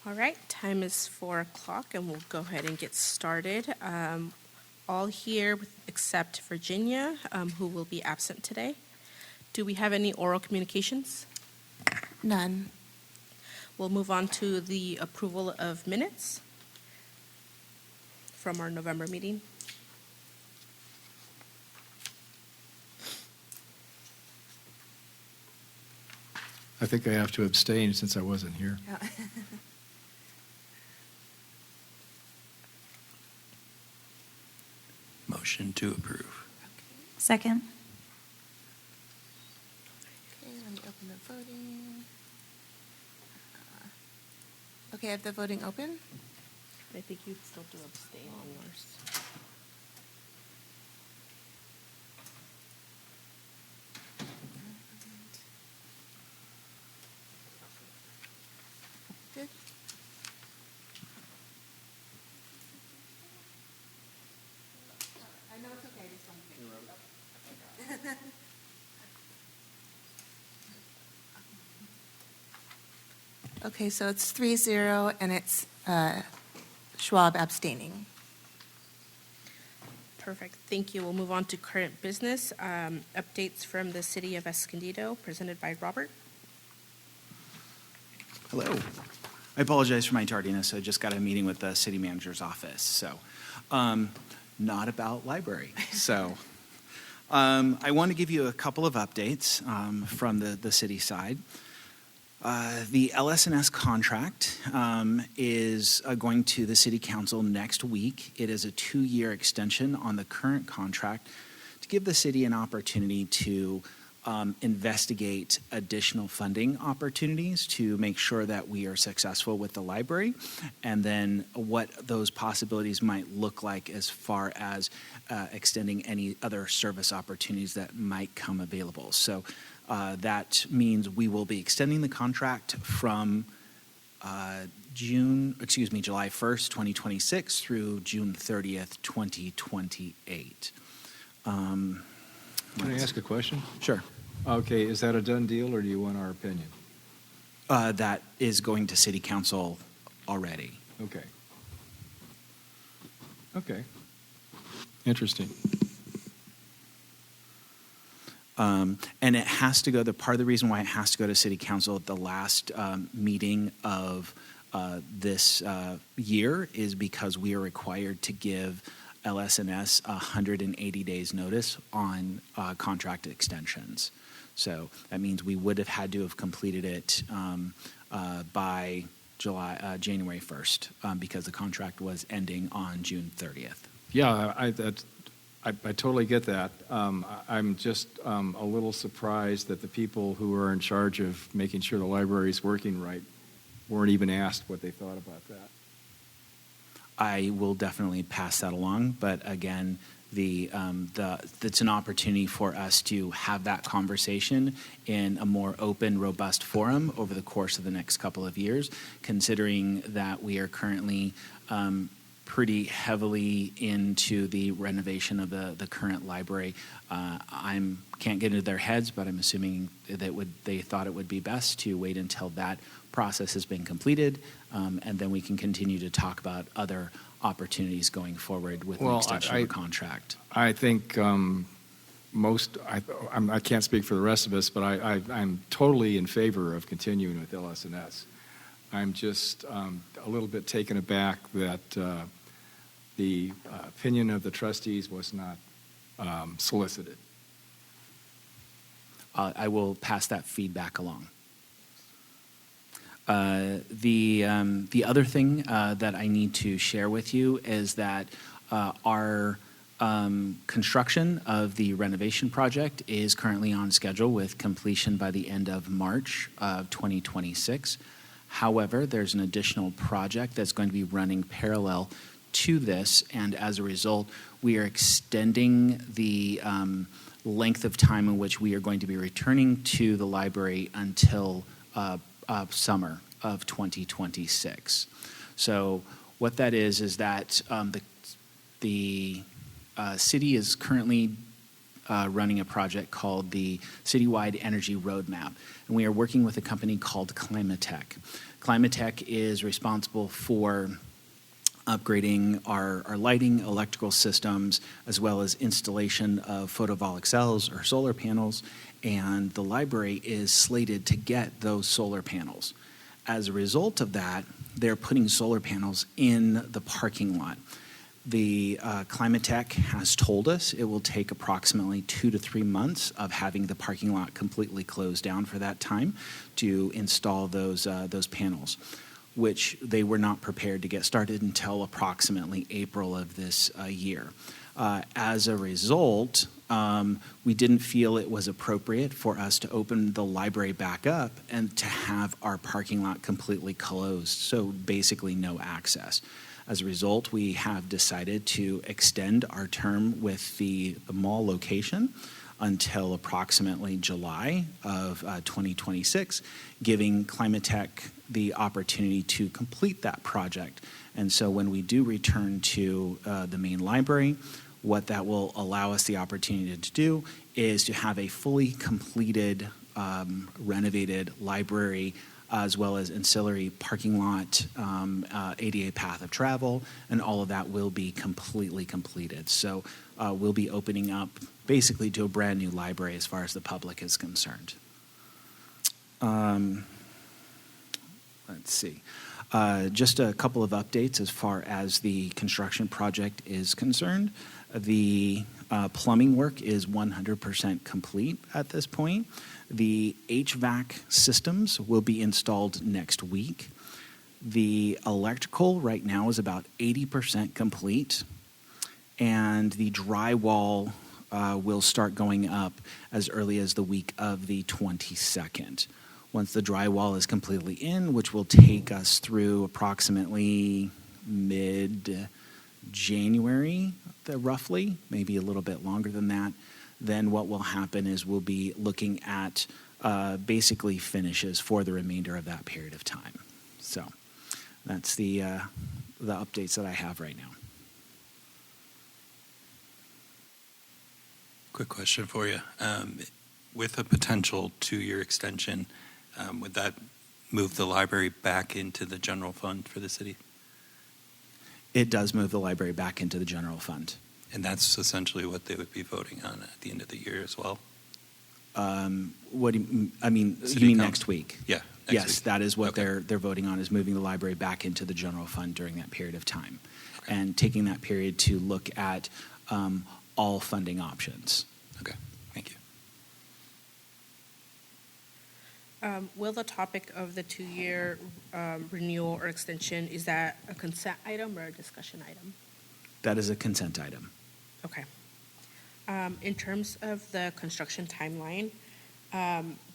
All right, time is 4 o'clock, and we'll go ahead and get started. All here except Virginia, who will be absent today. Do we have any oral communications? None. We'll move on to the approval of minutes from our November meeting. I think I have to abstain since I wasn't here. Motion to approve. Second. Okay, let me open the voting. Okay, I have the voting open. I think you still do abstain on yours. Good. I know it's okay, I just wanted to make sure. Okay, so it's 3-0, and it's Schwab abstaining. Perfect, thank you. We'll move on to current business. Updates from the city of Escondido, presented by Robert. Hello. I apologize for my tardiness. I just got a meeting with the city manager's office, so not about library. So I want to give you a couple of updates from the city side. The LS&S contract is going to the city council next week. It is a 2-year extension on the current contract to give the city an opportunity to investigate additional funding opportunities to make sure that we are successful with the library, and then what those possibilities might look like as far as extending any other service opportunities that might come available. So that means we will be extending the contract from July 1st, 2026 through June 30th, 2028. Can I ask a question? Sure. Okay, is that a done deal, or do you want our opinion? That is going to city council already. Okay. Okay. Interesting. And it has to go, part of the reason why it has to go to city council at the last meeting of this year is because we are required to give LS&S 180 days notice on contract extensions. So that means we would have had to have completed it by January 1st because the contract was ending on June 30th. Yeah, I totally get that. I'm just a little surprised that the people who are in charge of making sure the library is working right weren't even asked what they thought about that. I will definitely pass that along, but again, it's an opportunity for us to have that conversation in a more open, robust forum over the course of the next couple of years, considering that we are currently pretty heavily into the renovation of the current library. Can't get into their heads, but I'm assuming that they thought it would be best to wait until that process has been completed, and then we can continue to talk about other opportunities going forward with the extension of the contract. I think I can't speak for the rest of us, but I'm totally in favor of continuing with LS&S. I'm just a little bit taken aback that the opinion of the trustees was not solicited. I will pass that feedback along. The other thing that I need to share with you is that our construction of the renovation project is currently on schedule with completion by the end of March of 2026. However, there's an additional project that's going to be running parallel to this, and as a result, we are extending the length of time in which we are going to be returning to the library until summer of 2026. So what that is that the city is currently running a project called the Citywide Energy Roadmap, and we are working with a company called Climatech. Climatech is responsible for upgrading our lighting, electrical systems, as well as installation of photovoltaic cells or solar panels, and the library is slated to get those solar panels. As a result of that, they're putting solar panels in the parking lot. The Climatech has told us it will take approximately 2 to 3 months of having the parking lot completely closed down for that time to install those panels, which they were not prepared to get started until approximately April of this year. As a result, we didn't feel it was appropriate for us to open the library back up and to have our parking lot completely closed, so basically no access. As a result, we have decided to extend our term with the mall location until approximately July of 2026, giving Climatech the opportunity to complete that project. And so when we do return to the main library, what that will allow us the opportunity to do is to have a fully completed, renovated library, as well as ancillary parking lot, ADA path of travel, and all of that will be completely completed. So we'll be opening up basically to a brand new library as far as the public is concerned. Let's see. Just a couple of updates as far as the construction project is concerned. The plumbing work is 100% complete at this point. The HVAC systems will be installed next week. The electrical right now is about 80% complete, and the drywall will start going up as early as the week of the 22nd. Once the drywall is completely in, which will take us through approximately mid-January, roughly, maybe a little bit longer than that, then what will happen is we'll be looking at basically finishes for the remainder of that period of time. So that's the updates that I have right now. Quick question for you. With a potential 2-year extension, would that move the library back into the general fund for the city? It does move the library back into the general fund. And that's essentially what they would be voting on at the end of the year as well? What do you, I mean, City you mean Council. next week? Yeah. Yes, week. that is what Okay. they're voting on, is moving the library back into the general fund during that period of time, and taking that period to look at all funding options. Okay, thank you. Will the topic of the 2-year renewal or extension, is that a consent item or a discussion item? That is a consent item. Okay. In terms of the construction timeline,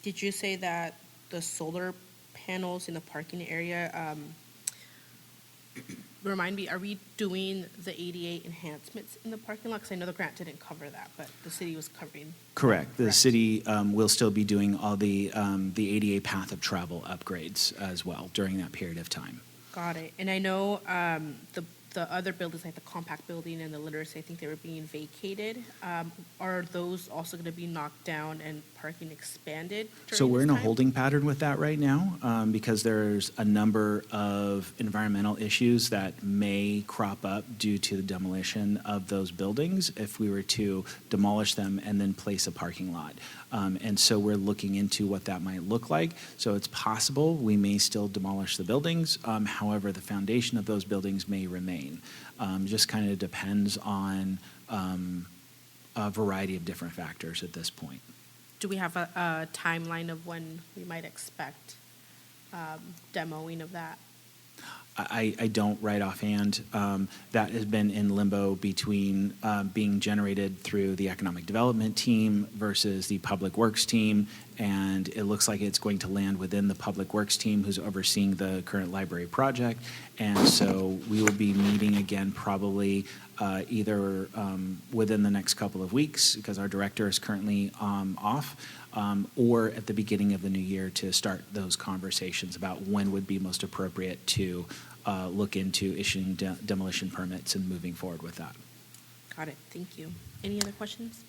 did you say that the solar panels in the parking area, remind me, are we doing the ADA enhancements in the parking lot? Because I know the grant didn't cover that, but the city was covering. Correct. The Correct. city will still be doing all the ADA path of travel upgrades as well during that period of time. Got it. And I know the other buildings, like the compact building and the literacy, I think they were being vacated. Are those also going to be knocked down and parking expanded during So we're this in a time? holding pattern with that right now because there's a number of environmental issues that may crop up due to the demolition of those buildings if we were to demolish them and then place a parking lot. And so we're looking into what that might look like. So it's possible we may still demolish the buildings. However, the foundation of those buildings may remain. Just kind of depends on a variety of different factors at this point. Do we have a timeline of when we might expect demoing of that? I don't right offhand. That has been in limbo between being generated through the economic development team versus the public works team, and it looks like it's going to land within the public works team who's overseeing the current library project. And so we will be meeting again probably either within the next couple of weeks, because our director is currently off, or at the beginning of the new year to start those conversations about when would be most appropriate to look into issuing demolition permits and moving forward with that. Got it. Thank you. Any other questions?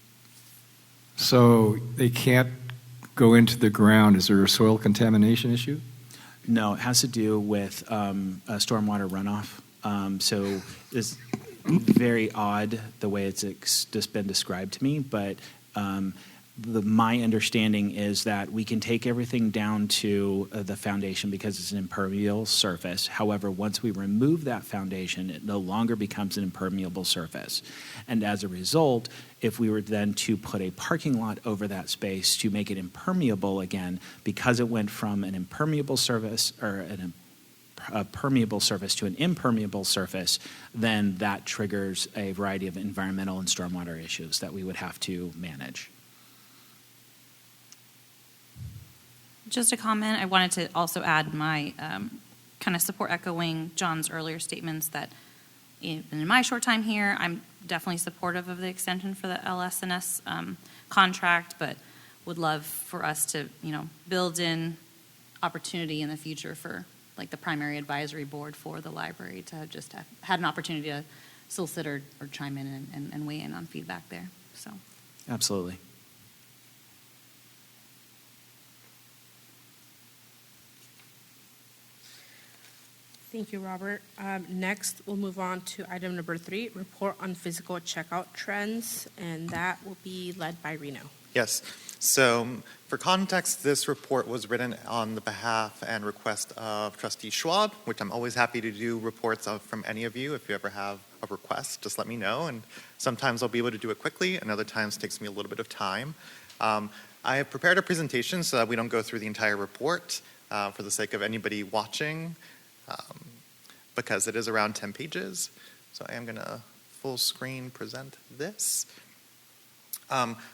So they can't go into the ground. Is there a soil contamination issue? No, it has to do with stormwater runoff. So it's very odd the way it's just been described to me, but my understanding is that we can take everything down to the foundation because it's an impermeable surface. However, once we remove that foundation, it no longer becomes an impermeable surface. And as a result, if we were then to put a parking lot over that space to make it impermeable again, because it went from an impermeable surface or a permeable surface to an impermeable surface, then that triggers a variety of environmental and stormwater issues that we would have to manage. Just a comment, I wanted to also add my kind of support echoing John's earlier statements that in my short time here, I'm definitely supportive of the extension for the LS&S contract, but would love for us to, build in opportunity in the future for like the primary advisory board for the library to just have had an opportunity to solicit or chime in and weigh in on feedback there. So, Absolutely. Thank you, Robert. Next, we'll move on to item number 3, report on physical checkout trends, and that will be led by Reno. Yes. So for context, this report was written on the behalf and request of Trustee Schwab, which I'm always happy to do reports from any of you. If you ever have a request, just let me know. And sometimes I'll be able to do it quickly, and other times it takes me a little bit of time. I have prepared a presentation so that we don't go through the entire report for the sake of anybody watching, because it is around 10 pages. So I am going to full screen present this.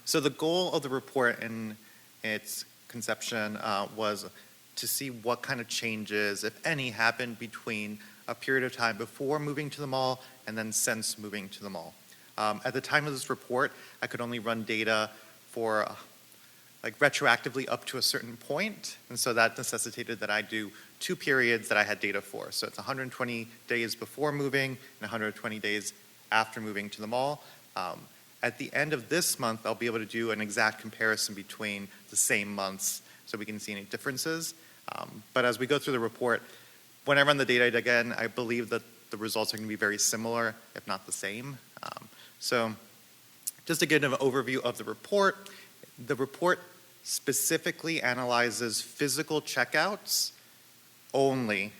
So the goal of the report in its conception was to see what kind of changes, if any, happened between a period of time before moving to the mall and then since moving to the mall. At the time of this report, I could only run data for retroactively up to a certain point, and so that necessitated that I do 2 periods that I had data for. So it's 120 days before moving and 120 days after moving to the mall. At the end of this month, I'll be able to do an exact comparison between the same months so we can see any differences. But as we go through the report, when I run the data again, I believe that the results are going to be very similar, if not the same. So just to give an overview of the report specifically analyzes physical checkouts only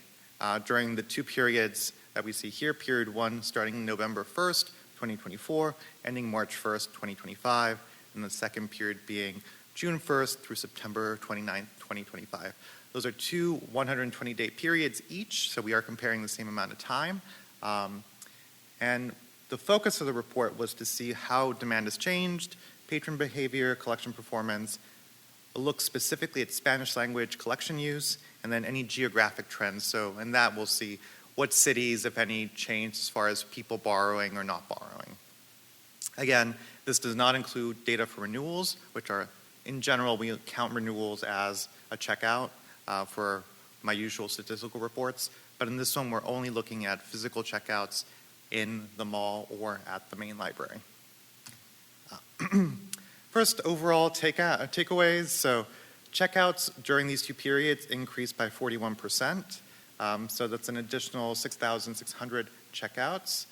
during the 2 periods that we see here. Period 1 starting November 1st, 2024, ending March 1st, 2025, and the second period being June 1st through September 29th, 2025. Those are 2 120-day periods each, so we are comparing the same amount of time. And the focus of the report was to see how demand has changed, patron behavior, collection performance, look specifically at Spanish language collection use, and then any geographic trends. So in that we'll see what cities, if any, changed as far as people borrowing or not borrowing. Again, this does not include data for renewals, which are, in general, we count renewals as a checkout for my usual statistical reports. But in this one, we're only looking at physical checkouts in the mall or at the main library. First, overall takeaways. So checkouts during these 2 periods increased by 41%. So that's an additional 6,600 checkouts.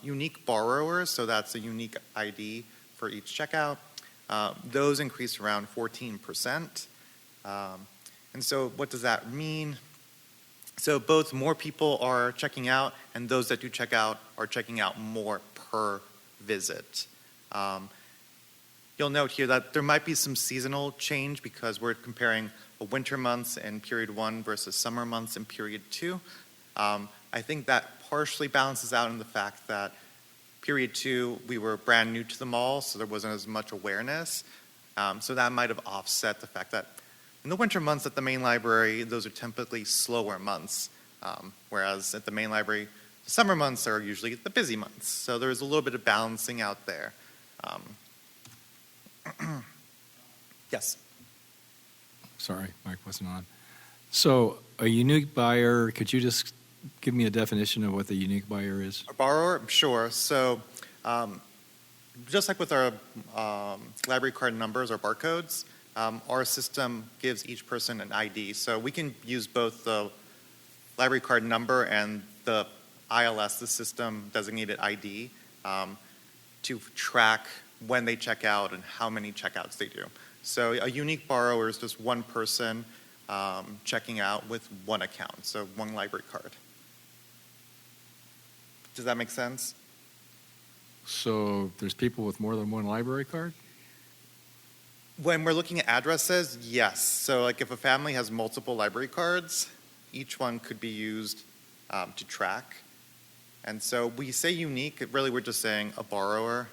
Unique borrowers, so that's a unique ID for each checkout. Those increased around 14%. And so what does that mean? So both more people are checking out, and those that do check out are checking out more per visit. You'll note here that there might be some seasonal change because we're comparing winter months in period 1 versus summer months in period 2. I think that partially balances out in the fact that period 2, we were brand new to the mall, so there wasn't as much awareness. So that might have offset the fact that in the winter months at the main library, those are typically slower months, whereas at the main library, the summer months are usually the busy months. So there's a little bit of balancing out there. Yes. Sorry, mic wasn't on. So a unique buyer, could you just give me a definition of what the unique buyer is? A borrower, sure. So just like with our library card numbers or barcodes, our system gives each person an ID. So we can use both the library card number and the ILS, the system designated ID, to track when they check out and how many checkouts they do. So a unique borrower is just one person checking out with one account, so one library card. Does that make sense? So there's people with more than one library card? When we're looking at addresses, yes. So like if a family has multiple library cards, each one could be used to track. And so we say unique, really we're just saying a borrower,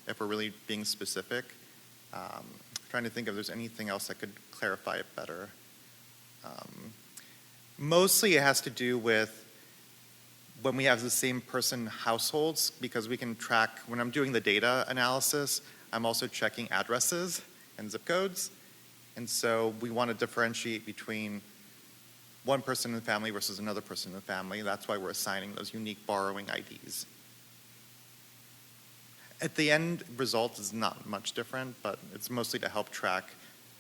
if we're really being specific. Trying to think if there's anything else that could clarify it better. Mostly it has to do with when we have the same person households, because we can track, when I'm doing the data analysis, I'm also checking addresses and zip codes. And so we want to differentiate between one person in the family versus another person in the family. That's why we're assigning those unique borrowing IDs. At the end result is not much different, but it's mostly to help track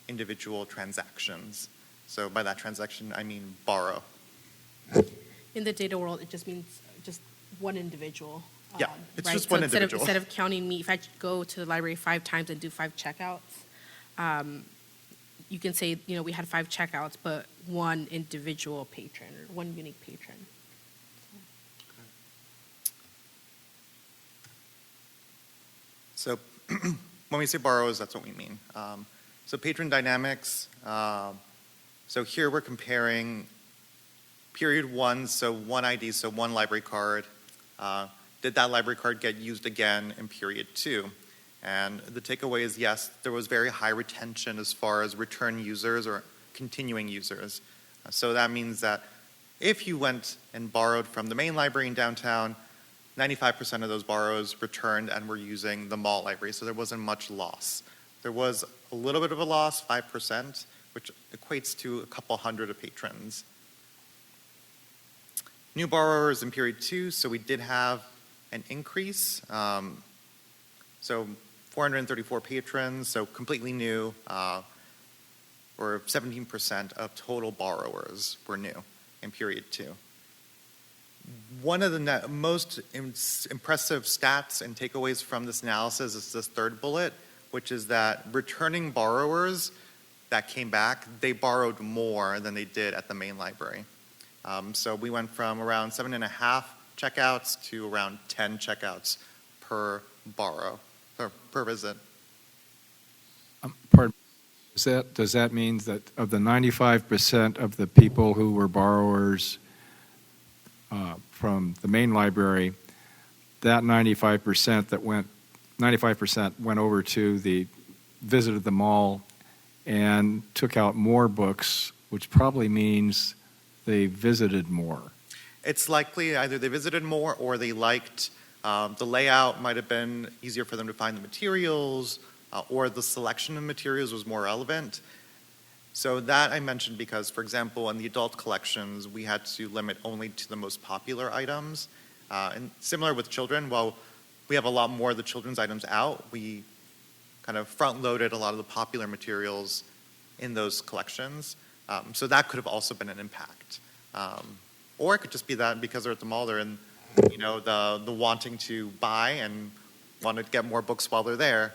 individual transactions. So by that transaction, I mean borrow. In the data world, it just means just one individual. Yeah, it's right? just So one individual. Instead of counting me, if I go to the library 5 times and do 5 checkouts, you can say, we had 5 checkouts, but one individual patron or one unique patron. So when we say borrows, that's what we mean. So patron dynamics, so here we're comparing period 1, so one ID, so one library card. Did that library card get used again in period 2? And the takeaway is yes, there was very high retention as far as return users or continuing users. So that means that if you went and borrowed from the main library in downtown, 95% of those borrows returned and were using the mall library, so there wasn't much loss. There was a little bit of a loss, 5%, which equates to a couple hundred of patrons. New borrowers in period 2, so we did have an increase. So 434 patrons, so completely new, or 17% of total borrowers were new in period 2. One of the most impressive stats and takeaways from this analysis is this third bullet, which is that returning borrowers that came back, they borrowed more than they did at the main library. So we went from around 7.5 checkouts to around 10 checkouts per borrow, or per visit. Pardon, does that mean that of the 95% of the people who were borrowers from the main library, that 95% went over to visited the mall and took out more books, which probably means they visited more? It's likely either they visited more or they liked the layout might have been easier for them to find the materials, or the selection of materials was more relevant. So that I mentioned because, for example, in the adult collections, we had to limit only to the most popular items. And similar with children, while we have a lot more of the children's items out, we kind of front-loaded a lot of the popular materials in those collections. So that could have also been an impact. Or it could just be that because they're at the mall, they're in, the wanting to buy and want to get more books while they're there.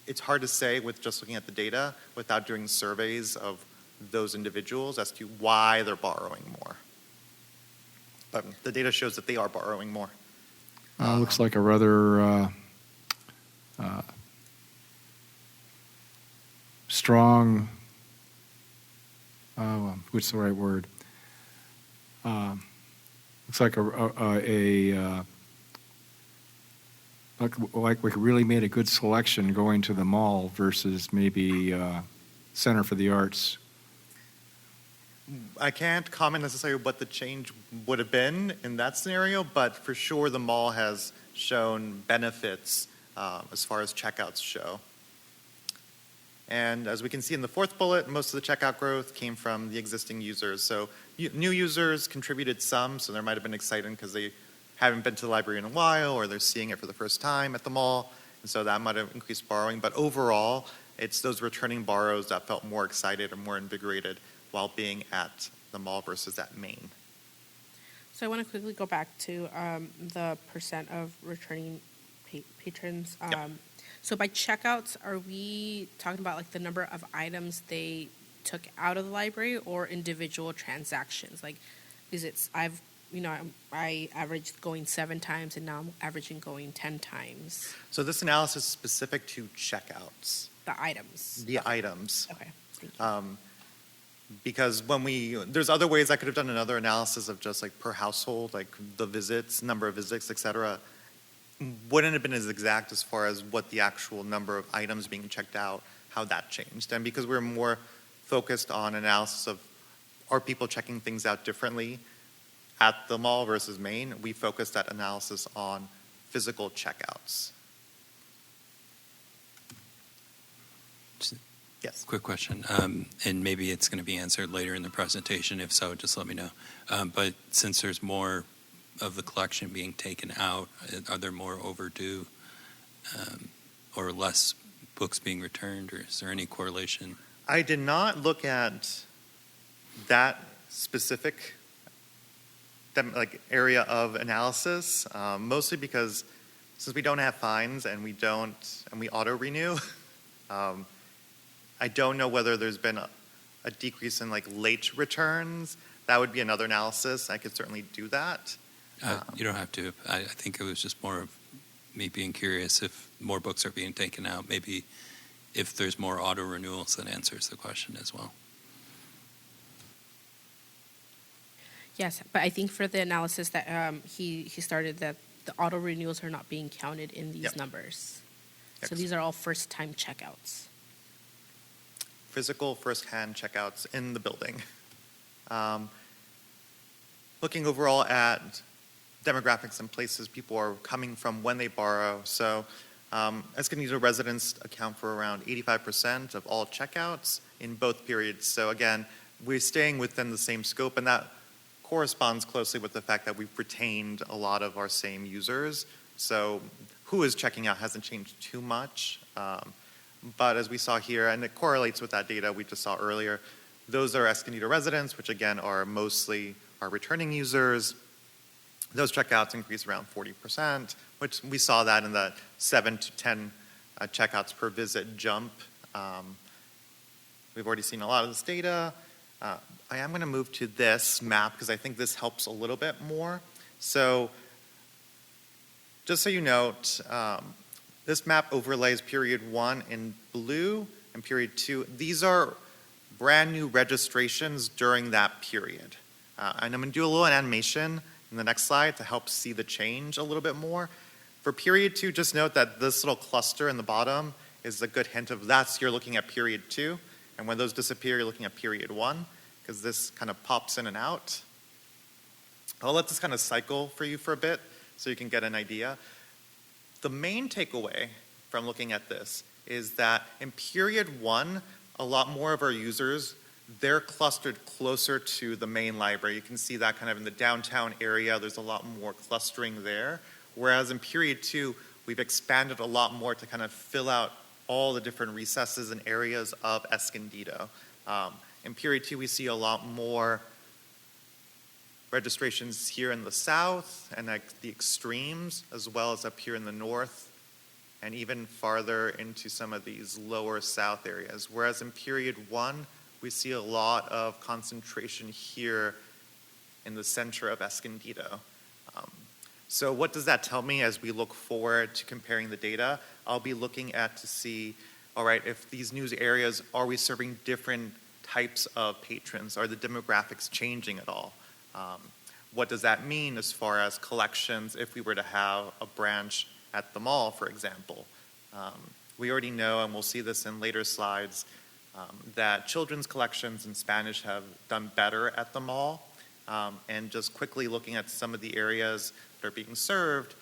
It's hard to say with just looking at the data without doing surveys of those individuals as to why they're borrowing more. But the data shows that they are borrowing more. Looks like a rather strong, what's the right word? Looks like like we really made a good selection going to the mall versus maybe Center for the Arts. I can't comment necessarily what the change would have been in that scenario, but for sure the mall has shown benefits as far as checkouts show. And as we can see in the fourth bullet, most of the checkout growth came from the existing users. So new users contributed some, so there might have been exciting because they haven't been to the library in a while or they're seeing it for the first time at the mall, and so that might have increased borrowing. But overall, It's those returning borrowers that felt more excited or more invigorated while being at the mall versus at Main. So I want to quickly go back to the percent of returning patrons. Yep. So by checkouts, are we talking about like the number of items they took out of the library or individual transactions? Like, is it, I averaged going 7 times and now I'm averaging going 10 times. So this analysis is specific to checkouts, The items. the items. Okay, thank you. Because there's other ways I could have done another analysis of just like per household, like the visits, number of visits, et cetera. Wouldn't have been as exact as far as what the actual number of items being checked out, how that changed. And because we're more focused on analysis of are people checking things out differently at the mall versus Main, we focused that analysis on physical checkouts. Yes. Quick question, and maybe it's going to be answered later in the presentation. If so, just let me know. But since there's more of the collection being taken out, are there more overdue or less books being returned, or is there any correlation? I did not look at that specific area of analysis, mostly because since we don't have fines and we auto renew, I don't know whether there's been a decrease in like late returns. That would be another analysis. I could certainly do that. You don't have to. I think it was just more of me being curious if more books are being taken out. Maybe if there's more auto renewals, that answers the question as well. Yes, but I think for the analysis that he started, that the auto renewals are not being counted in these Yep. numbers. So Excellent. these are all first-time checkouts. Physical first-hand checkouts in the building. Looking overall at demographics and places people are coming from when they borrow. So Escondido residents account for around 85% of all checkouts in both periods. So again, we're staying within the same scope, and that corresponds closely with the fact that we've retained a lot of our same users. So who is checking out hasn't changed too much. But as we saw here, and it correlates with that data we just saw earlier, those are Escondido residents, which again are mostly our returning users. Those checkouts increased around 40%, which we saw that in the 7 to 10 checkouts per visit jump. We've already seen a lot of this data. I am going to move to this map because I think this helps a little bit more. So just so you note, this map overlays period 1 in blue and period 2. These are brand new registrations during that period. And I'm going to do a little animation in the next slide to help see the change a little bit more. For period 2, just note that this little cluster in the bottom is a good hint of you're looking at period 2. And when those disappear, you're looking at period 1, because this kind of pops in and out. I'll let this kind of cycle for you for a bit so you can get an idea. The main takeaway from looking at this is that in period 1, a lot more of our users, they're clustered closer to the main library. You can see that kind of in the downtown area. There's a lot more clustering there. Whereas in period 2, we've expanded a lot more to kind of fill out all the different recesses and areas of Escondido. In period 2, we see a lot more registrations here in the south and like the extremes, as well as up here in the north, and even farther into some of these lower south areas. Whereas in period 1, we see a lot of concentration here in the center of Escondido. So what does that tell me as we look forward to comparing the data? I'll be looking at to see, all right, if these new areas, are we serving different types of patrons? Are the demographics changing at all? What does that mean as far as collections if we were to have a branch at the mall, for example? We already know, and we'll see this in later slides, that children's collections in Spanish have done better at the mall. And just quickly looking at some of the areas that are being served,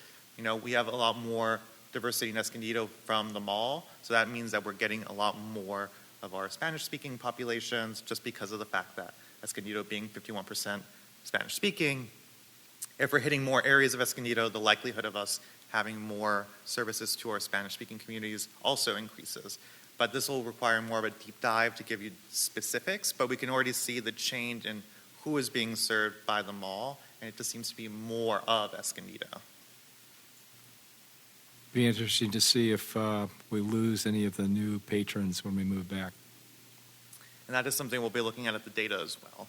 we have a lot more diversity in Escondido from the mall. So that means that we're getting a lot more of our Spanish-speaking populations just because of the fact that Escondido being 51% Spanish-speaking. If we're hitting more areas of Escondido, the likelihood of us having more services to our Spanish-speaking communities also increases. but this will require more of a deep dive to give you specifics, but we can already see the change in who is being served by the mall, and it just seems to be more of Escondido. Be interesting to see if we lose any of the new patrons when we move back. And that is something we'll be looking at the data as well.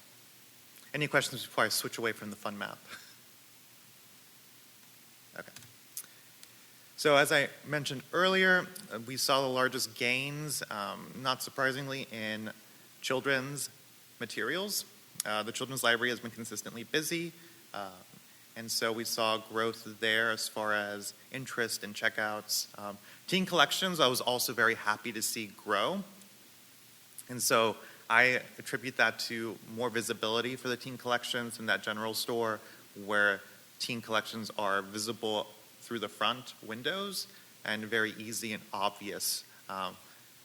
Any questions before I switch away from the fun map? Okay. So as I mentioned earlier, we saw the largest gains, not surprisingly, in children's materials. The Children's Library has been consistently busy, and so we saw growth there as far as interest in checkouts. Teen collections, I was also very happy to see grow. And so I attribute that to more visibility for the teen collections in that general store where teen collections are visible through the front windows and very easy and obvious.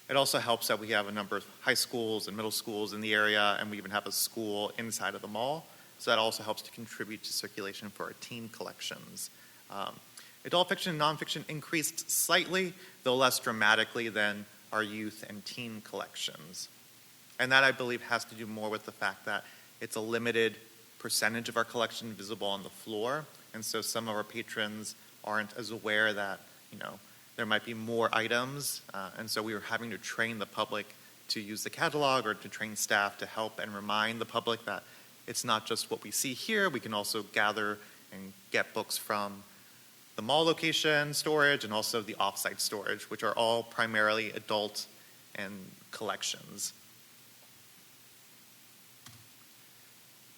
It also helps that we have a number of high schools and middle schools in the area, and we even have a school inside of the mall. So that also helps to contribute to circulation for our teen collections. Adult fiction and nonfiction increased slightly, though less dramatically than our youth and teen collections. And that, I believe, has to do more with the fact that it's a limited percentage of our collection visible on the floor, and so some of our patrons aren't as aware that, there might be more items, and so we were having to train the public to use the catalog or to train staff to help and remind the public that it's not just what we see here. We can also gather and get books from the mall location storage and also the off-site storage, which are all primarily adult and collections.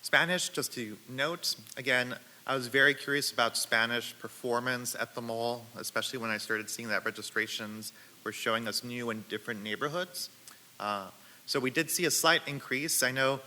Spanish, just to note, again, I was very curious about Spanish performance at the mall, especially when I started seeing that registrations were showing us new and different neighborhoods. So we did see a slight increase. I know,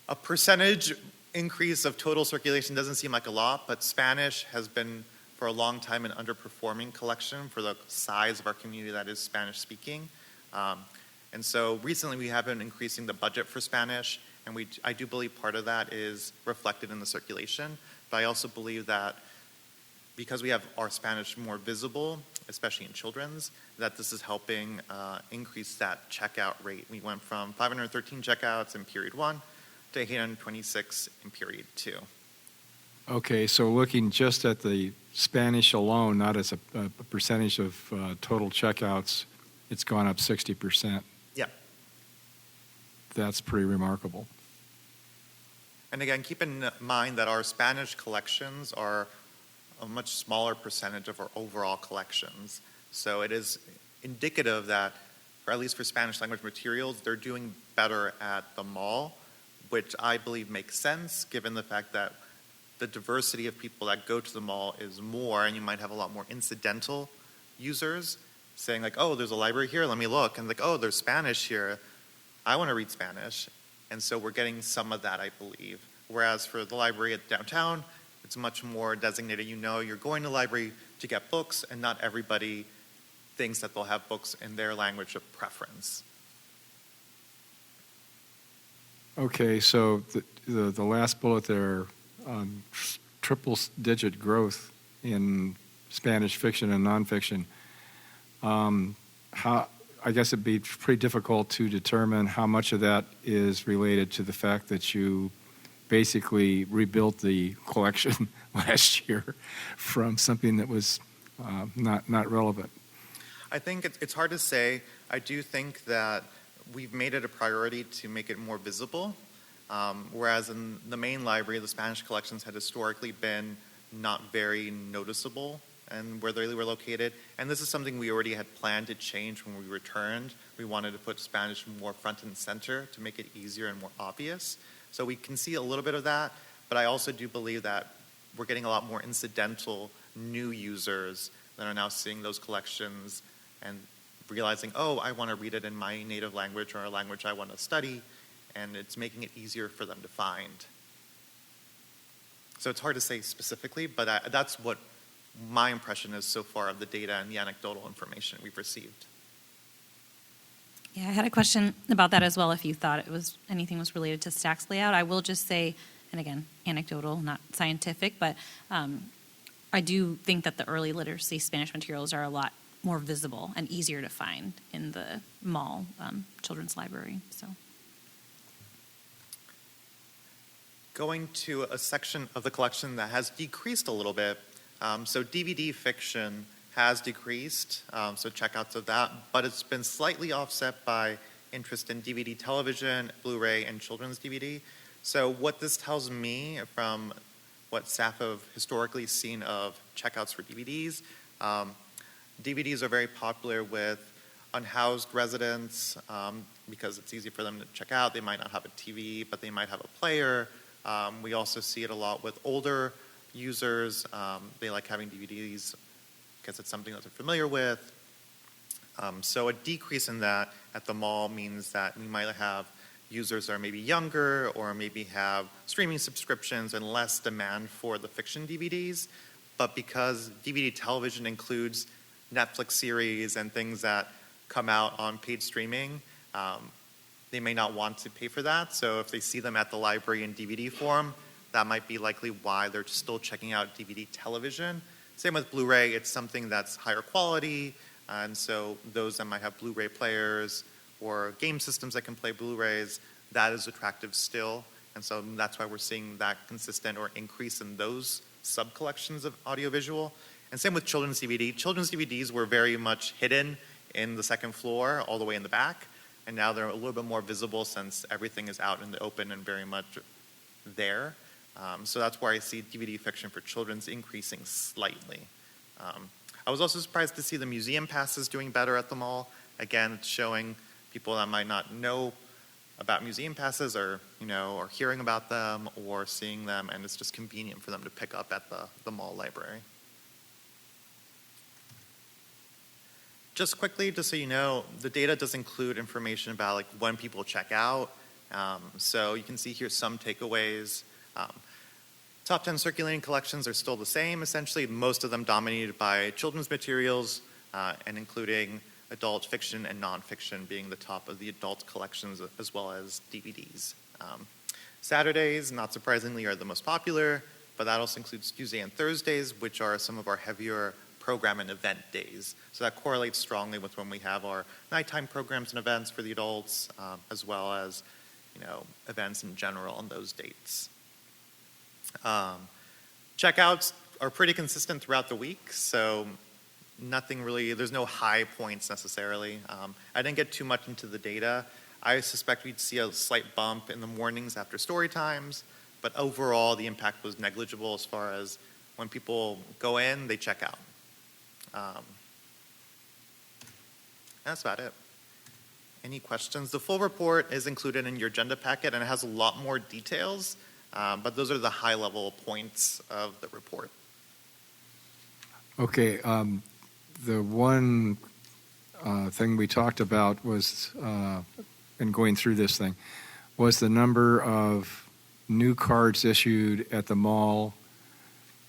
a percentage increase of total circulation doesn't seem like a lot, but Spanish has been for a long time an underperforming collection for the size of our community that is Spanish speaking. And so recently we have been increasing the budget for Spanish, and I do believe part of that is reflected in the circulation, but I also believe that because we have our Spanish more visible, especially in children's, that this is helping increase that checkout rate. We went from 513 checkouts in period 1 to 826 in period 2. Okay, so looking just at the Spanish alone, not as a percentage of total checkouts, it's gone up 60%. Yeah. That's pretty remarkable. And again, keep in mind that our Spanish collections are a much smaller percentage of our overall collections. So it is indicative that, or at least for Spanish language materials, they're doing better at the mall, which I believe makes sense given the fact that the diversity of people that go to the mall is more, and you might have a lot more incidental users saying like, oh, there's a library here, let me look, and like, oh, there's Spanish here, I want to read Spanish. And so we're getting some of that, I believe. Whereas for the library at downtown, it's much more designated. You're going to the library to get books, and not everybody thinks that they'll have books in their language of preference. Okay, so the last bullet there, triple-digit growth in Spanish fiction and nonfiction. I guess it'd be pretty difficult to determine how much of that is related to the fact that you basically rebuilt the collection last year from something that was not relevant. I think it's hard to say. I do think that we've made it a priority to make it more visible, whereas in the main library, the Spanish collections had historically been not very noticeable and where they were located. And this is something we already had planned to change when we returned. We wanted to put Spanish more front and center to make it easier and more obvious. So we can see a little bit of that, but I also do believe that we're getting a lot more incidental new users that are now seeing those collections and realizing, oh, I want to read it in my native language or a language I want to study, and it's making it easier for them to find. So it's hard to say specifically, but that's what my impression is so far of the data and the anecdotal information we've received. Yeah, I had a question about that as well, if you thought anything was related to Stack's layout. I will just say, and again, anecdotal, not scientific, but I do think that the early literacy Spanish materials are a lot more visible and easier to find in the mall children's library. So. Going to a section of the collection that has decreased a little bit. So DVD fiction has decreased, so checkouts of that, but it's been slightly offset by interest in DVD television, Blu-ray, and children's DVD. So what this tells me from what staff have historically seen of checkouts for DVDs, DVDs are very popular with unhoused residents because it's easy for them to check out. They might not have a TV, but they might have a player. We also see it a lot with older users. They like having DVDs because it's something that they're familiar with. So a decrease in that at the mall means that we might have users that are maybe younger or maybe have streaming subscriptions and less demand for the fiction DVDs. But because DVD television includes Netflix series and things that come out on paid streaming, they may not want to pay for that. So if they see them at the library in DVD form, that might be likely why they're still checking out DVD television. Same with Blu-ray, it's something that's higher quality, and so those that might have Blu-ray players or game systems that can play Blu-rays, that is attractive still. And so that's why we're seeing that consistent or increase in those sub-collections of audiovisual. And same with children's DVD. Children's DVDs were very much hidden in the second floor, all the way in the back. And now they're a little bit more visible since everything is out in the open and very much there. So that's where I see DVD fiction for children's increasing slightly. I was also surprised to see the museum passes doing better at the mall. Again, it's showing people that might not know about museum passes or hearing about them or seeing them, and it's just convenient for them to pick up at the mall library. Just quickly, just so you know, the data does include information about like when people check out. So you can see here some takeaways. Top 10 circulating collections are still the same, essentially, most of them dominated by children's materials and including adult fiction and nonfiction being the top of the adult collections as well as DVDs. Saturdays, not surprisingly, are the most popular, but that also includes Tuesday and Thursdays, which are some of our heavier program and event days. So that correlates strongly with when we have our nighttime programs and events for the adults, as well as events in general on those dates. Checkouts are pretty consistent throughout the week, so nothing really, there's no high points necessarily. I didn't get too much into the data. I suspect we'd see a slight bump in the mornings after story times, but overall the impact was negligible as far as when people go in, they check out. That's about it. Any questions? The full report is included in your agenda packet and it has a lot more details. But those are the high-level points of the report. Okay. The one thing we talked about was, in going through this thing, was the number of new cards issued at the mall,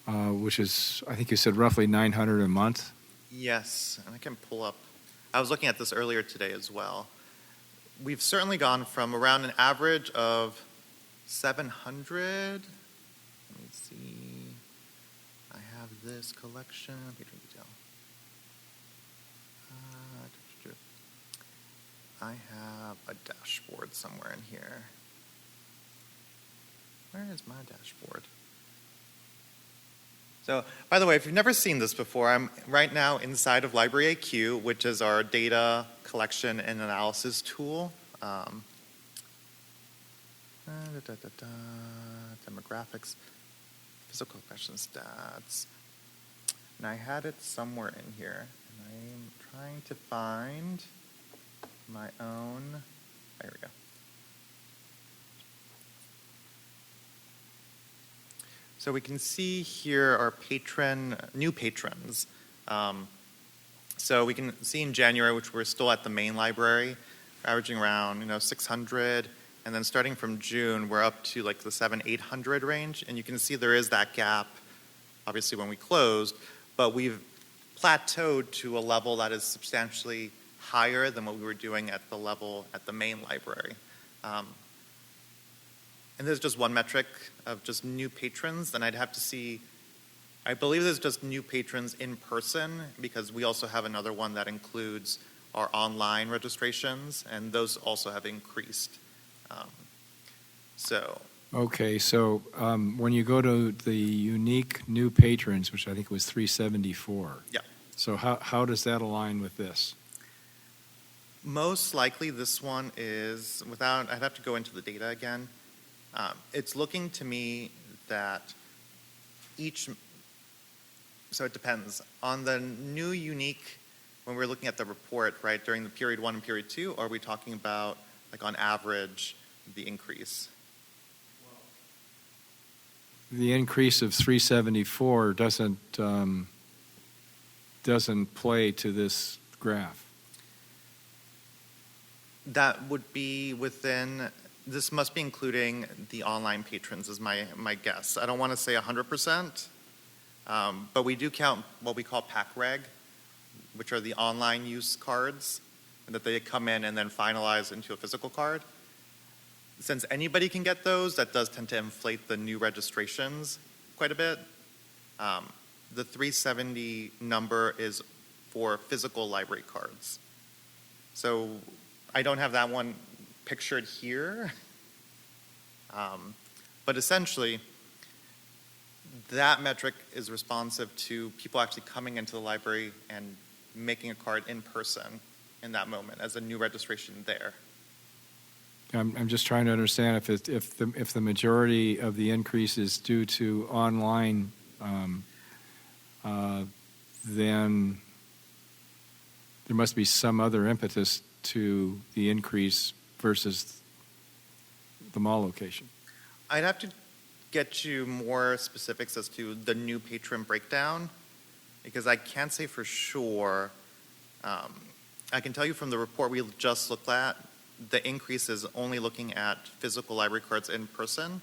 which is, I think you said, roughly 900 a month? Yes, and I can pull up. I was looking at this earlier today as well. We've certainly gone from around an average of 700. Let me see. I have this collection. Patron detail. I have a dashboard somewhere in here. Where is my dashboard? So, by the way, if you've never seen this before, I'm right now inside of Library AQ, which is our data collection and analysis tool. Demographics, physical collection stats. And I had it somewhere in here. And I'm trying to find my own. There we go. So we can see here our new patrons. So we can see in January, which we're still at the main library, averaging around 600. And then starting from June, we're up to like the 700-800 range. And you can see there is that gap, obviously, when we closed. But we've plateaued to a level that is substantially higher than what we were doing at the level at the main library. And there's just one metric of just new patrons. Then I'd have to see, I believe there's just new patrons in person, because we also have another one that includes our online registrations, and those also have increased. So, Okay, so when you go to the unique new patrons, which I think was 374. yeah. So how does that align with this? Most likely this one is, I'd have to go into the data again. It's looking to me that so it depends. On the new unique, when we're looking at the report, right, during the period 1 and period 2, are we talking about, like, on average, the increase? The increase of 374 doesn't play to this graph. That would be within, this must be including the online patrons is my guess. I don't want to say 100%, but we do count what we call pack reg, which are the online use cards, and that they come in and then finalize into a physical card. Since anybody can get those, that does tend to inflate the new registrations quite a bit. The 370 number is for physical library cards. So I don't have that one pictured here. But essentially, that metric is responsive to people actually coming into the library and making a card in person in that moment as a new registration there. I'm just trying to understand if the majority of the increase is due to online, then there must be some other impetus to the increase versus the mall location. I'd have to get you more specifics as to the new patron breakdown, because I can't say for sure. I can tell you from the report we just looked at, the increase is only looking at physical library cards in person,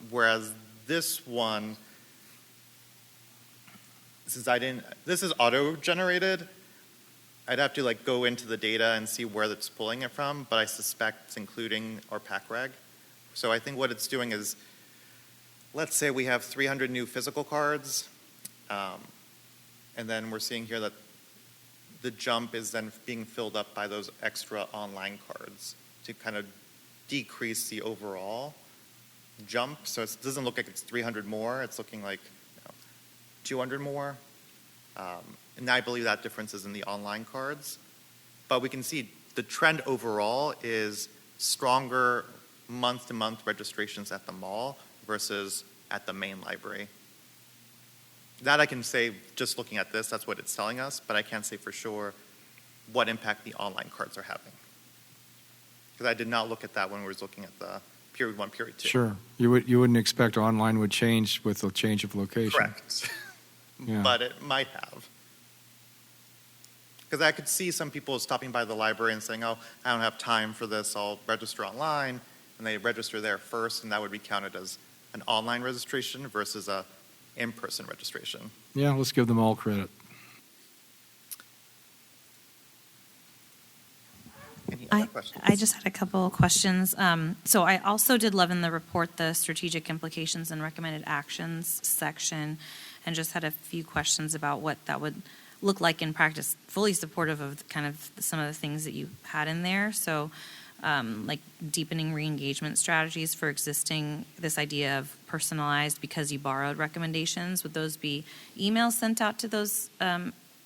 whereas this one, since this is auto-generated, I'd have to go into the data and see where it's pulling it from, but I suspect it's including our pack reg. So I think what it's doing is, let's say we have 300 new physical cards, and then we're seeing here that the jump is then being filled up by those extra online cards to kind of decrease the overall jump. So it doesn't look like it's 300 more, it's looking like 200 more. And I believe that difference is in the online cards. But we can see the trend overall is stronger month-to-month registrations at the mall versus at the main library. That I can say, just looking at this, that's what it's telling us, but I can't say for sure what impact the online cards are having. Because I did not look at that when we were looking at the period 1, period 2. Sure. You wouldn't expect online would change with the change of location. Correct. Yeah. But it might have. Because I could see some people stopping by the library and saying, oh, I don't have time for this, I'll register online. And they register there first, and that would be counted as an online registration versus a in-person registration. Yeah, let's give them all credit. Any other questions? I just had a couple of questions. So I also did love in the report the strategic implications and recommended actions section, and just had a few questions about what that would look like in practice. Fully supportive of kind of some of the things that you had in there. So like deepening re-engagement strategies for existing, this idea of personalized because you borrowed recommendations. Would those be emails sent out to those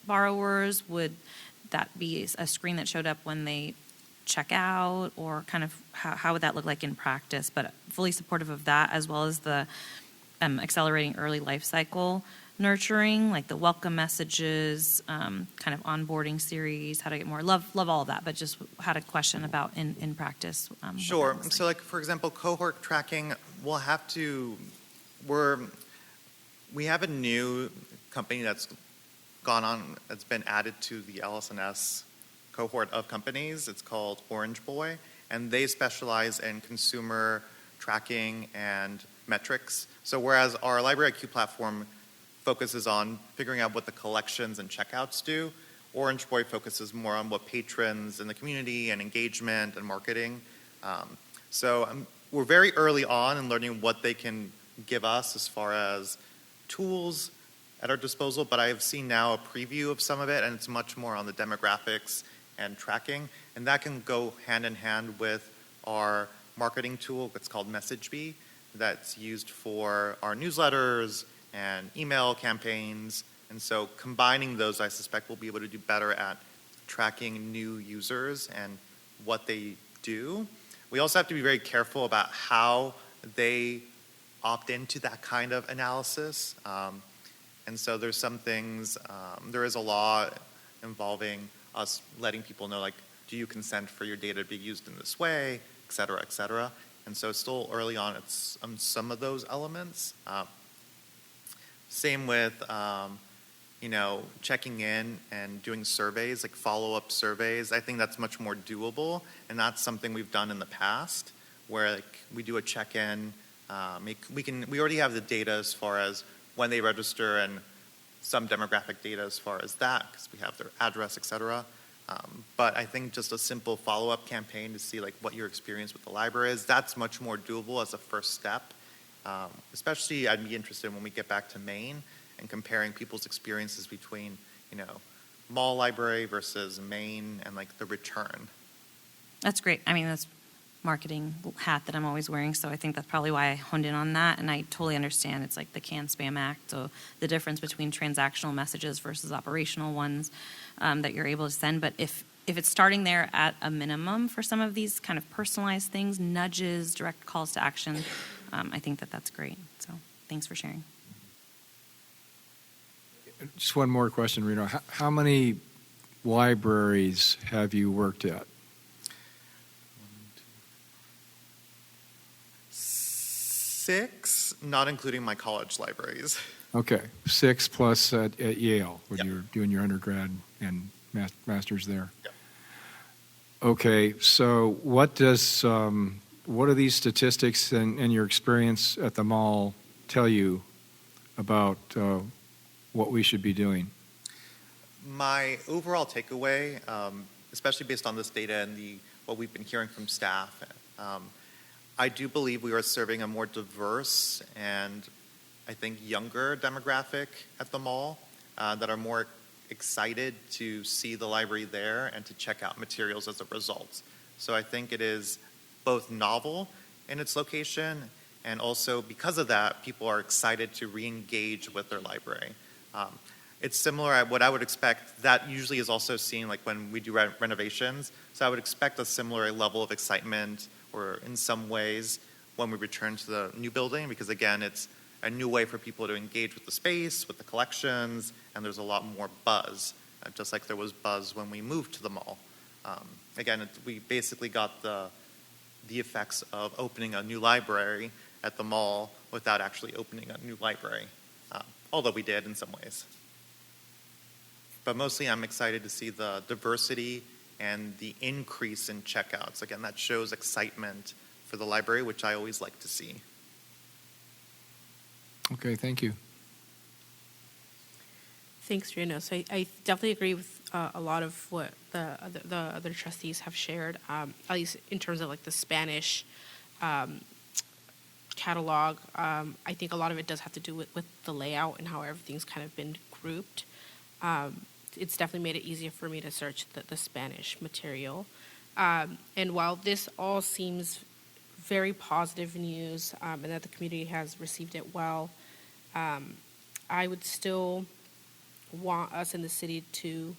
borrowers? Would that be a screen that showed up when they check out, or kind of how would that look like in practice? But fully supportive of that, as well as the accelerating early life cycle nurturing, like the welcome messages, kind of onboarding series, how to get more, love all of that, but just had a question about in practice. Sure. So like, for example, cohort tracking, we have a new company that's been added to the LS&S cohort of companies. It's called Orange Boy, and they specialize in consumer tracking and metrics. So whereas our Library IQ platform focuses on figuring out what the collections and checkouts do, Orange Boy focuses more on what patrons in the community and engagement and marketing. So we're very early on in learning what they can give us as far as tools at our disposal, but I've seen now a preview of some of it, and it's much more on the demographics and tracking, and that can go hand in hand with our marketing tool. It's called MessageBee, that's used for our newsletters and email campaigns, and so combining those, I suspect we'll be able to do better at tracking new users and what they do. We also have to be very careful about how they opt into that kind of analysis. And so there's some things, there is a law involving us letting people know, like, do you consent for your data to be used in this way, et cetera, et cetera. And so still early on, it's some of those elements. Same with, checking in and doing surveys, like follow-up surveys. I think that's much more doable, and that's something we've done in the past, where like we do a check-in. We already have the data as far as when they register and some demographic data as far as that, because we have their address, et cetera. But I think just a simple follow-up campaign to see like what your experience with the library is, that's much more doable as a first step. Especially I'd be interested when we get back to Maine and comparing people's experiences between, mall library versus Maine and like the return. That's great. I mean, that's marketing hat that I'm always wearing, so I think that's probably why I honed in on that, and I totally understand it's like the Can Spam Act, so the difference between transactional messages versus operational ones that you're able to send. But if it's starting there at a minimum for some of these kind of personalized things, nudges, direct calls to action, I think that's great. So thanks for sharing. Just one more question, Reno. How many libraries have you worked at? 6, not including my college libraries. Okay, 6 plus at Yale, when Yep. you were doing your undergrad and master's there. Yep. Okay, so what do these statistics and your experience at the mall tell you about what we should be doing? My overall takeaway, especially based on this data and what we've been hearing from staff, I do believe we are serving a more diverse and I think younger demographic at the mall that are more excited to see the library there and to check out materials as a result. So I think it is both novel in its location, and also because of that, people are excited to re-engage with their library. It's similar at what I would expect. That usually is also seen like when we do renovations. So I would expect a similar level of excitement, or in some ways when we return to the new building, because again, it's a new way for people to engage with the space, with the collections, and there's a lot more buzz, just like there was buzz when we moved to the mall. Again, we basically got the effects of opening a new library at the mall without actually opening a new library, although we did in some ways. But mostly I'm excited to see the diversity and the increase in checkouts. Again, that shows excitement for the library, which I always like to see. Okay, thank you. Thanks, Reno. So I definitely agree with a lot of what the other trustees have shared, at least in terms of like the Spanish catalog. I think a lot of it does have to do with the layout and how everything's kind of been grouped. It's definitely made it easier for me to search the Spanish material. And while this all seems very positive news and that the community has received it well, I would still want us in the city to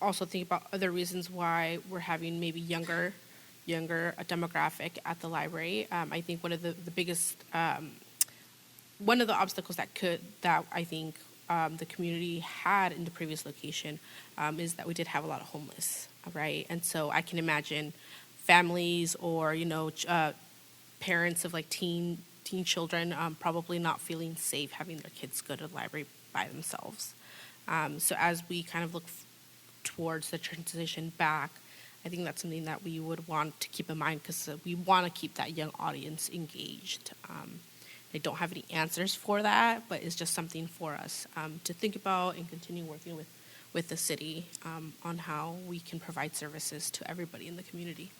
also think about other reasons why we're having maybe younger demographic at the library. I think one of the biggest one of the obstacles that I think the community had in the previous location is that we did have a lot of homeless, right? And so I can imagine families or parents of like teen children probably not feeling safe having their kids go to the library by themselves. So as we kind of look towards the transition back, I think that's something that we would want to keep in mind, because we want to keep that young audience engaged. I don't have any answers for that, but it's just something for us to think about and continue working with the city on how we can provide services to everybody in the community.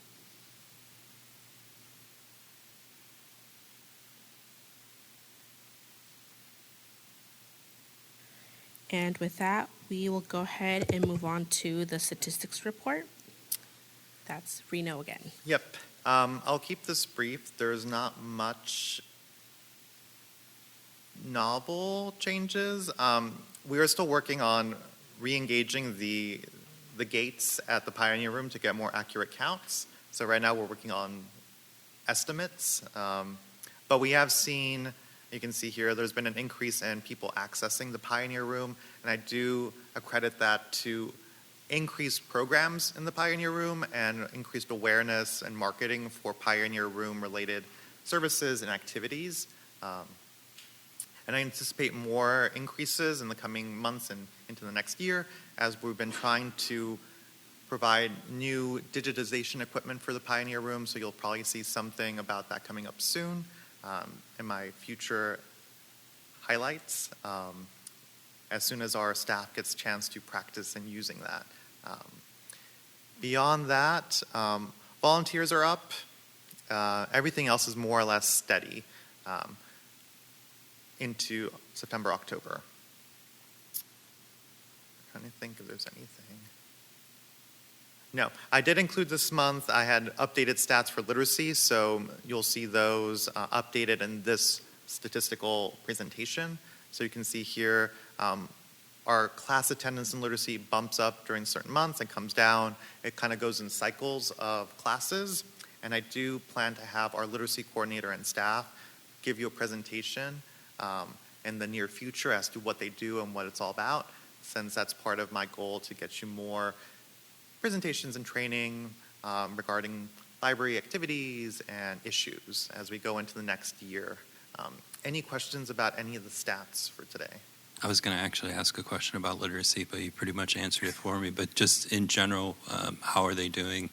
And with that, we will go ahead and move on to the statistics report. That's Reno again. Yep. I'll keep this brief. There's not much novel changes. We are still working on re-engaging the gates at the Pioneer Room to get more accurate counts. So right now we're working on estimates. But we have seen, you can see here, there's been an increase in people accessing the Pioneer Room, and I do accredit that to increased programs in the Pioneer Room and increased awareness and marketing for Pioneer Room related services and activities. And I anticipate more increases in the coming months and into the next year as we've been trying to provide new digitization equipment for the Pioneer Room, so you'll probably see something about that coming up soon in my future highlights as soon as our staff gets a chance to practice in using that. Beyond that, volunteers are up. Everything else is more or less steady into September, October. I'm trying to think if there's anything. No, I did include this month. I had updated stats for literacy, so you'll see those updated in this statistical presentation. So you can see here our class attendance in literacy bumps up during certain months and comes down. It kind of goes in cycles of classes. And I do plan to have our literacy coordinator and staff give you a presentation in the near future as to what they do and what it's all about, since that's part of my goal to get you more presentations and training regarding library activities and issues as we go into the next year. Any questions about any of the stats for today? I was going to actually ask a question about literacy, but you pretty much answered it for me. But just in general, how are they doing?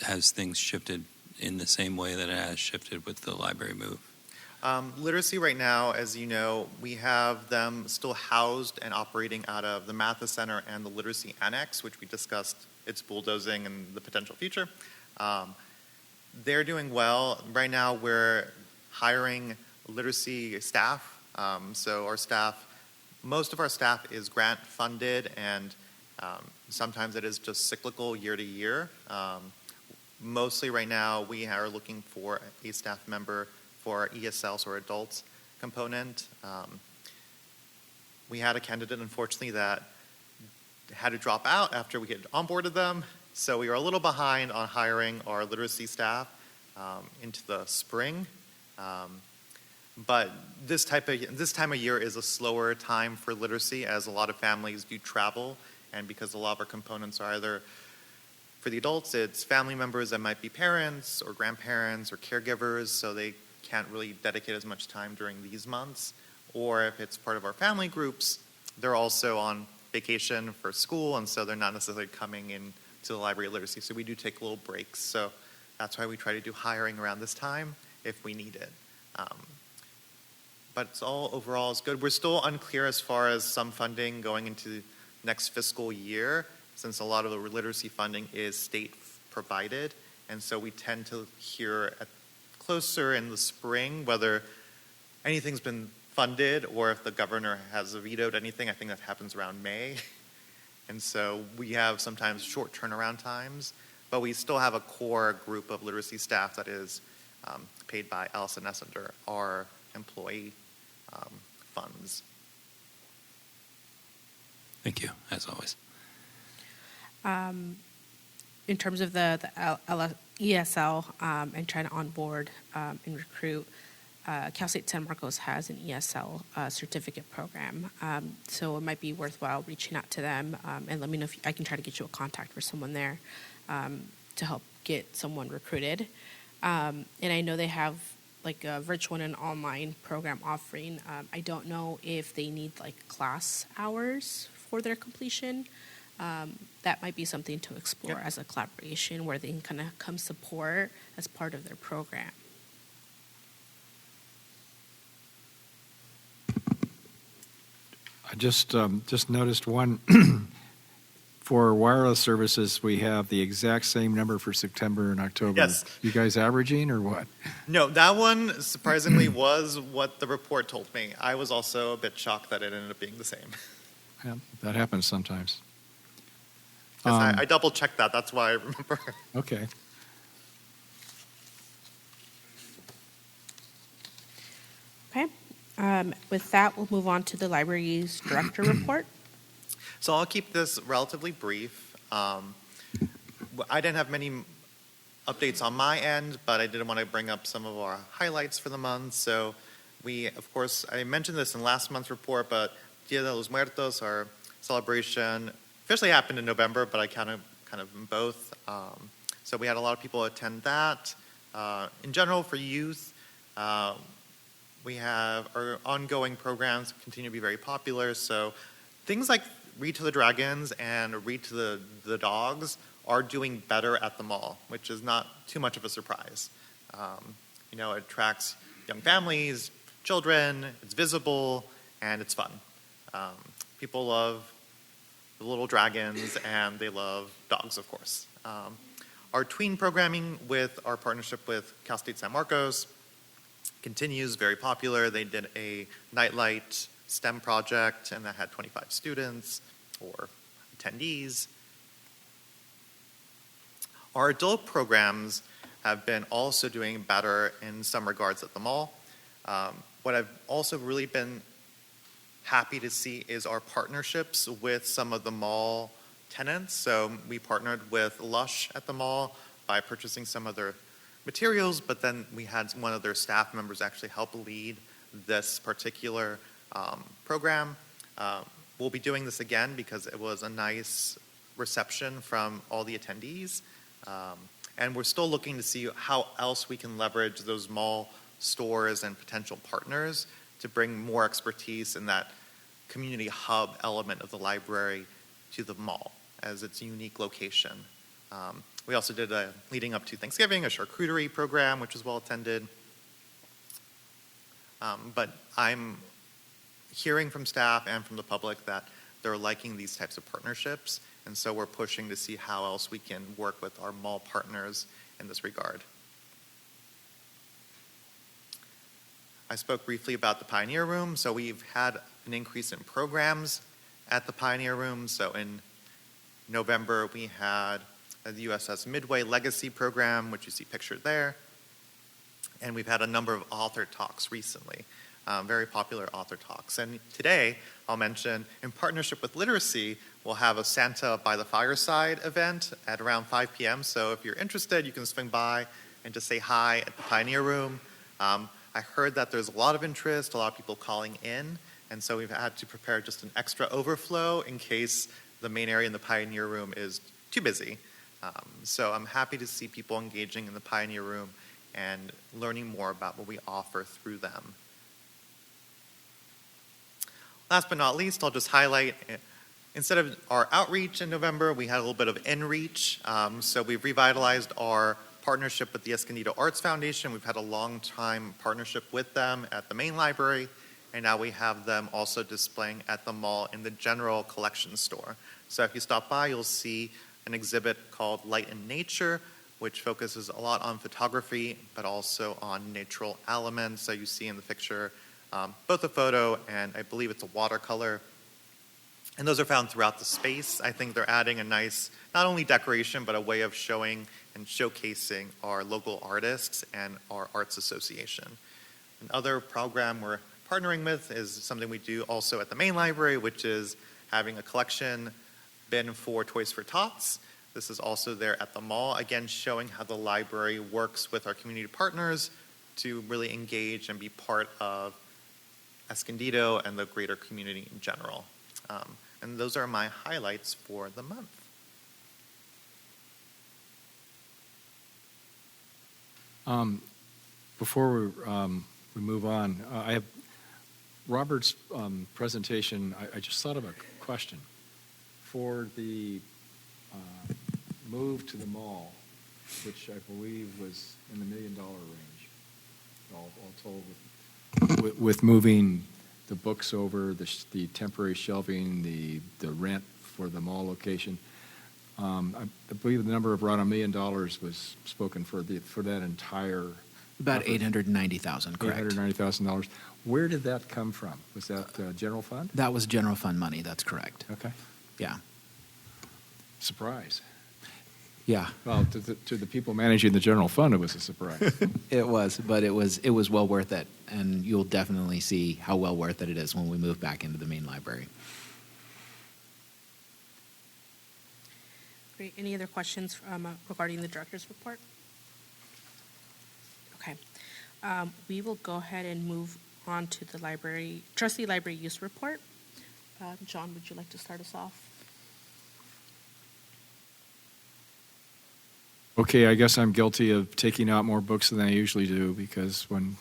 Has things shifted in the same way that it has shifted with the library move? Literacy right now, as you know, we have them still housed and operating out of the Mathis Center and the Literacy Annex, which we discussed its bulldozing and the potential future. They're doing well. Right now we're hiring literacy staff. So our staff, most of our staff is grant funded, and sometimes it is just cyclical year to year. Mostly right now we are looking for a staff member for our ESL, so our adults component. We had a candidate, unfortunately, that had to drop out after we had onboarded them. So we are a little behind on hiring our literacy staff into the spring. But this time of year is a slower time for literacy, as a lot of families do travel, and because a lot of our components are either, for the adults, it's family members that might be parents or grandparents or caregivers, so they can't really dedicate as much time during these months. Or if it's part of our family groups, they're also on vacation for school, and so they're not necessarily coming in to the library literacy. So we do take little breaks. So that's why we try to do hiring around this time if we need it. But it's all overall is good. We're still unclear as far as some funding going into next fiscal year, since a lot of the literacy funding is state provided. And so we tend to hear closer in the spring whether anything's been funded or if the governor has vetoed anything. I think that happens around May. And so we have sometimes short turnaround times, but we still have a core group of literacy staff that is paid by LS&S under our employee funds. Thank you, as always. In terms of the ESL and trying to onboard and recruit, Cal State San Marcos has an ESL certificate program. So it might be worthwhile reaching out to them and let me know if I can try to get you a contact for someone there to help get someone recruited. And I know they have like a virtual and online program offering. I don't know if they need like class hours for their completion. That might be something to explore as a collaboration where they can kind of come support as part of their program. I just noticed one for wireless services, we have the exact same number for September and October. Yes. You guys averaging or what? No, that one surprisingly was what the report told me. I was also a bit shocked that it ended up being the same. Yeah, that happens sometimes. 'Cause I double checked that. That's why I remember. Okay. Okay. With that, we'll move on to the library's director report. So I'll keep this relatively brief. I didn't have many updates on my end, but I did want to bring up some of our highlights for the month. So we, of course, I mentioned this in last month's report, but Dia de los Muertos, our celebration, officially happened in November, but I kind of in both. So we had a lot of people attend that. In general, for youth, we have our ongoing programs continue to be very popular. So things like Read to the Dragons and Read to the Dogs are doing better at the mall, which is not too much of a surprise. It attracts young families, children, it's visible, and it's fun. People love the little dragons, and they love dogs, of course. Our tween programming with our partnership with Cal State San Marcos continues, very popular. They did a nightlight STEM project, and that had 25 students or attendees. Our adult programs have been also doing better in some regards at the mall. What I've also really been happy to see is our partnerships with some of the mall tenants. So we partnered with Lush at the mall by purchasing some of their materials, but then we had one of their staff members actually help lead this particular program. We'll be doing this again because it was a nice reception from all the attendees. And we're still looking to see how else we can leverage those mall stores and potential partners to bring more expertise in that community hub element of the library to the mall as its unique location. We also did, leading up to Thanksgiving, a charcuterie program, which was well attended. But I'm hearing from staff and from the public that they're liking these types of partnerships, and so we're pushing to see how else we can work with our mall partners in this regard. I spoke briefly about the Pioneer Room. So we've had an increase in programs at the Pioneer Room. So in November, we had the USS Midway Legacy Program, which you see pictured there. And we've had a number of author talks recently, very popular author talks. And today, I'll mention, in partnership with Literacy, we'll have a Santa by the Fireside event at around 5 p.m. So if you're interested, you can swing by and just say hi at the Pioneer Room. I heard that there's a lot of interest, a lot of people calling in, and so we've had to prepare just an extra overflow in case the main area in the Pioneer Room is too busy. So I'm happy to see people engaging in the Pioneer Room and learning more about what we offer through them. Last but not least, I'll just highlight, instead of our outreach in November, we had a little bit of in-reach. So we've revitalized our partnership with the Escondido Arts Foundation. We've had a long time partnership with them at the main library, and now we have them also displaying at the mall in the general collection store. So if you stop by, you'll see an exhibit called Light in Nature, which focuses a lot on photography, but also on natural elements. So you see in the picture both a photo and I believe it's a watercolor. And those are found throughout the space. I think they're adding a nice, not only decoration, but a way of showing and showcasing our local artists and our arts association. Another program we're partnering with is something we do also at the main library, which is having a collection bin for Toys for Tots. This is also there at the mall, again, showing how the library works with our community partners to really engage and be part of Escondido and the greater community in general. And those are my highlights for the month. Before we move on, I have Robert's presentation. I just thought of a question. For the move to the mall, which I believe was in the $1 million range, all told, with moving the books over, the temporary shelving, the rent for the mall location. I believe the number of around $1 million was spoken for that entire. About effort. $890,000, correct. $890,000. Where did that come from? Was that general fund? That was general fund money, that's correct. Okay. Yeah. Surprise. Yeah, Well, to the people managing the general fund, it was a surprise. it was, but it was well worth it, and you'll definitely see how well worth it is when we move back into the main library. Great. Any other questions regarding the director's report? Okay. We will go ahead and move on to the trustee library use report. John, would you like to start us off? Okay, I guess I'm guilty of taking out more books than I usually do, because when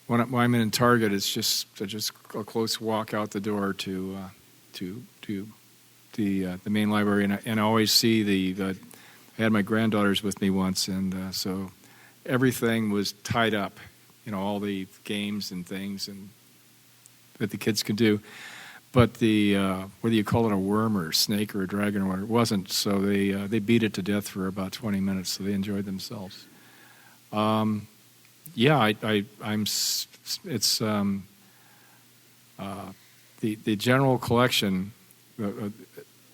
I'm in Target, it's just a close walk out the door to the main library, and I always see I had my granddaughters with me once, and so everything was tied up, all the games and things and that the kids could do. But whether you call it a worm or a snake or a dragon or whatever, it wasn't. So they beat it to death for about 20 minutes. So they enjoyed themselves. Yeah, it's the general collection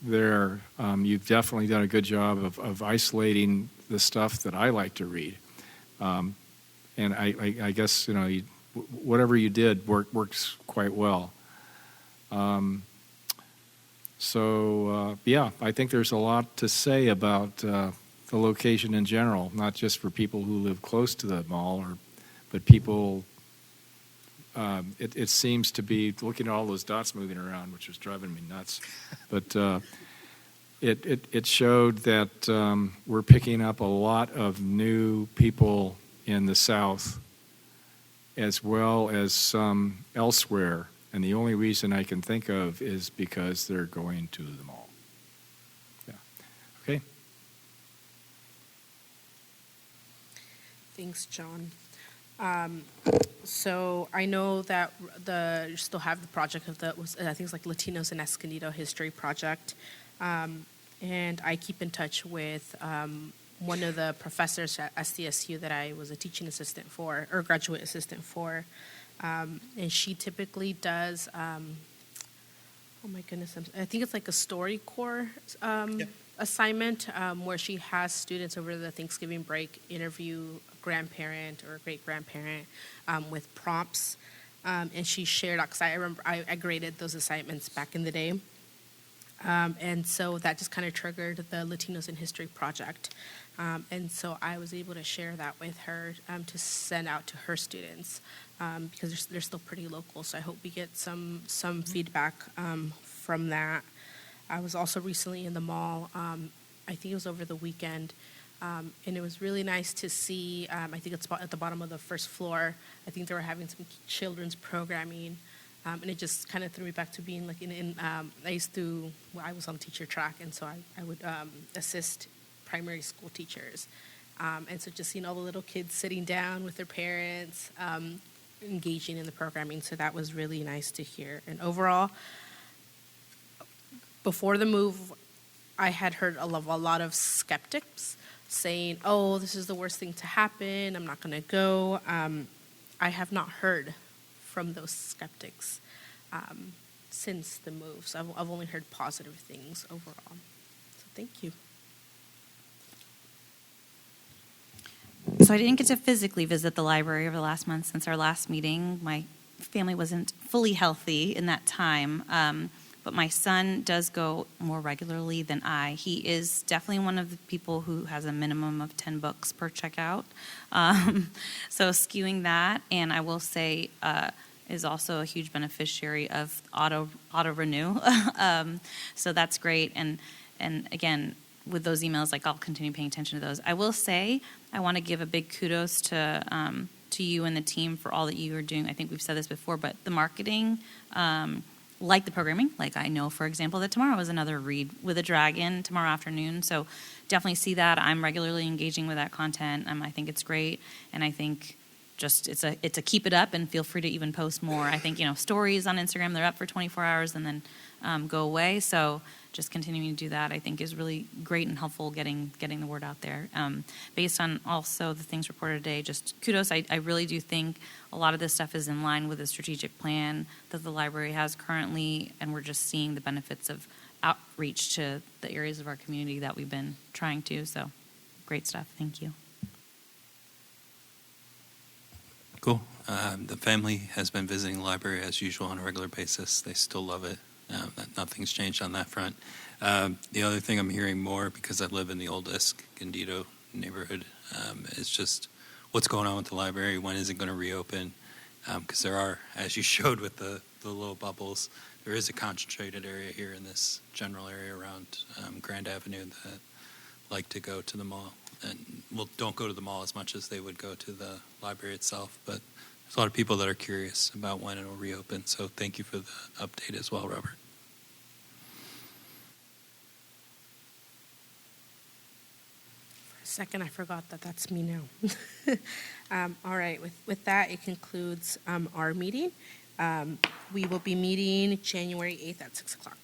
there. You've definitely done a good job of isolating the stuff that I like to read. And I guess whatever you did works quite well. Yeah, I think there's a lot to say about the location in general, not just for people who live close to the mall, but people. It seems to be, looking at all those dots moving around, which was driving me nuts. But it showed that we're picking up a lot of new people in the South, as well as some elsewhere. And the only reason I can think of is because they're going to the mall. Yeah. Okay. Thanks, John. So I know that you still have the project of I think it's like Latinos in Escondido History Project. And I keep in touch with one of the professors at SDSU that I was a teaching assistant for, or graduate assistant for. And she typically does, oh my goodness, I think it's like a StoryCorps assignment where she has students over the Thanksgiving break interview a grandparent or a great-grandparent with prompts. And she shared, because I remember I graded those assignments back in the day. And so that just kind of triggered the Latinos in History project. And so I was able to share that with her to send out to her students because they're still pretty local. So I hope we get some feedback from that. I was also recently in the mall. I think it was over the weekend. And it was really nice to see, I think it's at the bottom of the first floor. I think they were having some children's programming. And it just kind of threw me back to being like I was on teacher track, and so I would assist primary school teachers. And so just seeing all the little kids sitting down with their parents, engaging in the programming, so that was really nice to hear. And overall, before the move, I had heard a lot of skeptics saying, oh, this is the worst thing to happen, I'm not going to go. I have not heard from those skeptics since the move. So I've only heard positive things overall. So thank you. So I didn't get to physically visit the library over the last month since our last meeting. My family wasn't fully healthy in that time, but my son does go more regularly than I. He is definitely one of the people who has a minimum of 10 books per checkout. So skewing that, and I will say is also a huge beneficiary of auto renew. So that's great. And again, with those emails, like I'll continue paying attention to those. I will say I want to give a big kudos to you and the team for all that you are doing. I think we've said this before, but the marketing, like the programming, like I know, for example, that tomorrow is another Read with a Dragon tomorrow afternoon. So definitely see that. I'm regularly engaging with that content. I think it's great, and I think just it's a keep it up and feel free to even post more. I think stories on Instagram, they're up for 24 hours and then go away. So just continuing to do that, I think, is really great and helpful getting the word out there. Based on also the things reported today, just kudos. I really do think a lot of this stuff is in line with the strategic plan that the library has currently, and we're just seeing the benefits of outreach to the areas of our community that we've been trying to. So great stuff. Thank you. Cool. The family has been visiting the library as usual on a regular basis. They still love it. Nothing's changed on that front. The other thing I'm hearing more, because I live in the old Escondido neighborhood, is just what's going on with the library. When is it going to reopen? Because there are, as you showed with the little bubbles, there is a concentrated area here in this general area around Grand Avenue that like to go to the mall. And well, don't go to the mall as much as they would go to the library itself. But there's a lot of people that are curious about when it will reopen. So thank you for the update as well, Robert. For a second, I forgot that that's me now. All right, with that, it concludes our meeting. We will be meeting January 8th at 6 o'clock.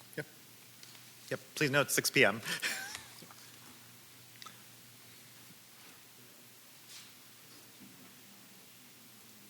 Yep, please note 6 p.m.